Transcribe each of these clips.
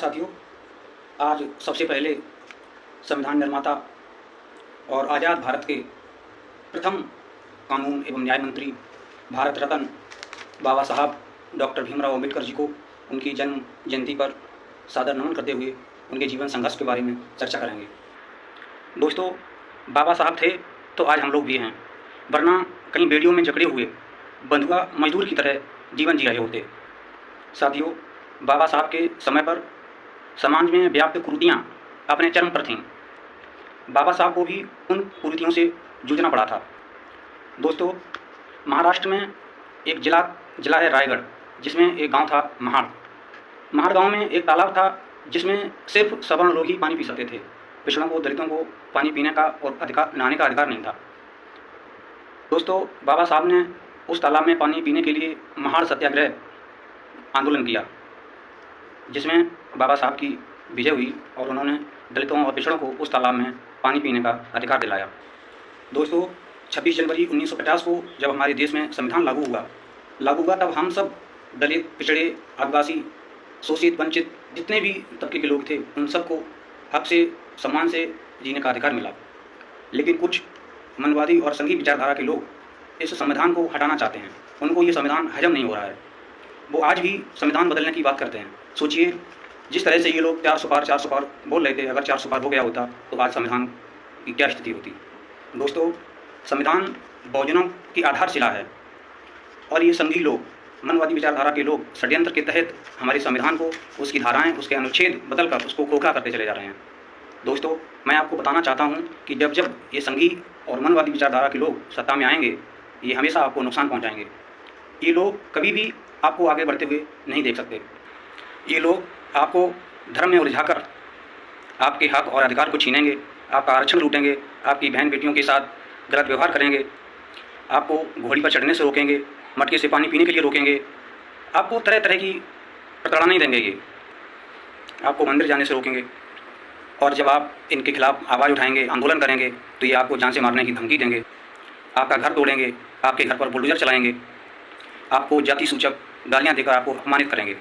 साथियों, आज सबसे पहले संविधान निर्माता और आज़ाद भारत के प्रथम कानून एवं न्याय मंत्री भारत रत्न बाबा साहब डॉक्टर भीमराव अम्बेडकर जी को उनकी जन्म जयंती पर सादर नमन करते हुए उनके जीवन संघर्ष के बारे में चर्चा करेंगे। दोस्तों, बाबा साहब थे तो आज हम लोग भी हैं, वरना कहीं बेड़ियों में जकड़े हुए बंधुआ मजदूर की तरह जीवन जी रहे होते। साथियों, बाबा साहब के समय पर समाज में व्याप्त कुरीतियाँ अपने चरम पर थीं। बाबा साहब को भी उन कुरीतियों से जूझना पड़ा था। दोस्तों, महाराष्ट्र में एक जिला है रायगढ़, जिसमें एक गांव था महाड़। महाड़ गांव में एक तालाब था जिसमें सिर्फ सवर्ण लोग ही पानी पी सकते थे। पिछड़ों को, दलितों को पानी पीने का और नहाने का अधिकार नहीं था। दोस्तों, बाबा साहब ने उस तालाब में पानी पीने के लिए महाड़ सत्याग्रह आंदोलन किया, जिसमें बाबा साहब की विजय हुई और उन्होंने दलितों और पिछड़ों को उस तालाब में पानी पीने का अधिकार दिलाया। दोस्तों, 26 जनवरी 1950 को जब हमारे देश में संविधान लागू हुआ तब हम सब दलित, पिछड़े, आदिवासी, शोषित, वंचित जितने भी तबके के लोग थे उन सबको हक से, सम्मान से जीने का अधिकार मिला। लेकिन कुछ मनवादी और संघी विचारधारा के लोग इस संविधान को हटाना चाहते हैं। उनको ये संविधान हजम नहीं हो रहा है। वो आज भी संविधान बदलने की बात करते हैं। सोचिए, जिस तरह से ये लोग 400 पार बोल रहे थे, अगर 400 पार हो गया होता तो आज संविधान की क्या स्थिति होती। दोस्तों, संविधान बहुजनों की आधारशिला है और ये संघी लोग, मनवादी विचारधारा के लोग षड्यंत्र के तहत हमारे संविधान को, उसकी धाराएं, उसके अनुच्छेद बदलकर उसको खोखला करते चले जा रहे हैं। दोस्तों, मैं आपको बताना चाहता हूँ कि जब ये संघी और मनवादी विचारधारा के लोग सत्ता में आएंगे, ये हमेशा आपको नुकसान पहुँचाएंगे। ये लोग कभी भी आपको आगे बढ़ते हुए नहीं देख सकते। ये लोग आपको धर्म में उलझाकर आपके हक और अधिकार को छीनेंगे, आपका आरक्षण लूटेंगे, आपकी बहन बेटियों के साथ गलत व्यवहार करेंगे, आपको घोड़ी पर चढ़ने से रोकेंगे, मटके से पानी पीने के लिए रोकेंगे, आपको तरह तरह की प्रताड़नाएं देंगे। ये आपको मंदिर जाने से रोकेंगे और जब आप इनके खिलाफ आवाज़ उठाएंगे, आंदोलन करेंगे तो ये आपको जान से मारने की धमकी देंगे, आपका घर तोड़ेंगे, आपके घर पर बुलडोजर चलाएंगे, आपको जाति सूचक गालियाँ देकर आपको अपमानित करेंगे।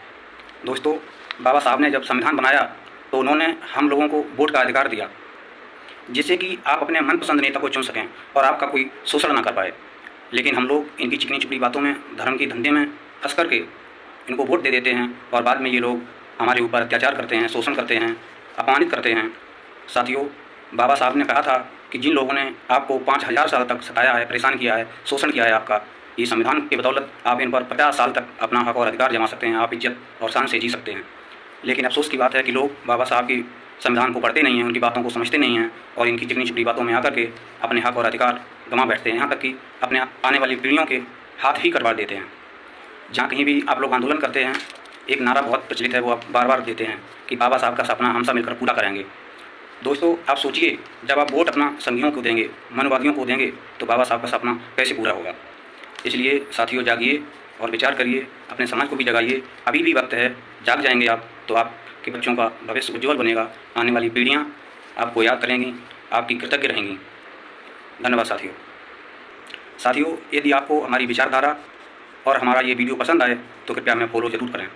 दोस्तों, बाबा साहब ने जब संविधान बनाया तो उन्होंने हम लोगों को वोट का अधिकार दिया, जिससे कि आप अपने मनपसंद नेता को चुन सकें और आपका कोई शोषण ना कर पाए। लेकिन हम लोग इनकी चिकनी चुपड़ी बातों में, धर्म के धंधे में फंस करके इनको वोट दे देते हैं और बाद में ये लोग हमारे ऊपर अत्याचार करते हैं, शोषण करते हैं, अपमानित करते हैं। साथियों, बाबा साहब ने कहा था कि जिन लोगों ने आपको 5000 साल तक सताया है, परेशान किया है, शोषण किया है आपका, ये संविधान के बदौलत आप इन पर 50 साल तक अपना हक और अधिकार जमा सकते हैं, आप इज्जत और शान से जी सकते हैं। लेकिन अफसोस की बात है कि लोग बाबा साहब की संविधान को पढ़ते नहीं हैं, उनकी बातों को समझते नहीं हैं और इनकी चिकनी चुपड़ी बातों में आकर के अपने हक और अधिकार गंवा बैठते हैं। यहाँ तक कि अपने आने वाली पीढ़ियों के हाथ ही कटवा देते हैं। जहाँ कहीं भी आप लोग आंदोलन करते हैं, एक नारा बहुत प्रचलित है, वो आप बार बार देते हैं कि बाबा साहब का सपना हम सब मिलकर पूरा करेंगे। दोस्तों, आप सोचिए, जब आप वोट अपना संघियों को देंगे, मनवादियों को देंगे, तो बाबा साहब का सपना कैसे पूरा होगा। इसलिए साथियों, जागिए और विचार करिए, अपने समाज को भी जगाइए। अभी भी वक्त है, जाग जाएंगे आप तो आपके बच्चों का भविष्य उज्ज्वल बनेगा। आने वाली पीढ़ियाँ आपको याद करेंगी, आपकी कृतज्ञ रहेंगी। धन्यवाद साथियों, यदि आपको हमारी विचारधारा और हमारा ये वीडियो पसंद आए तो कृपया हमें फॉलो ज़रूर करें।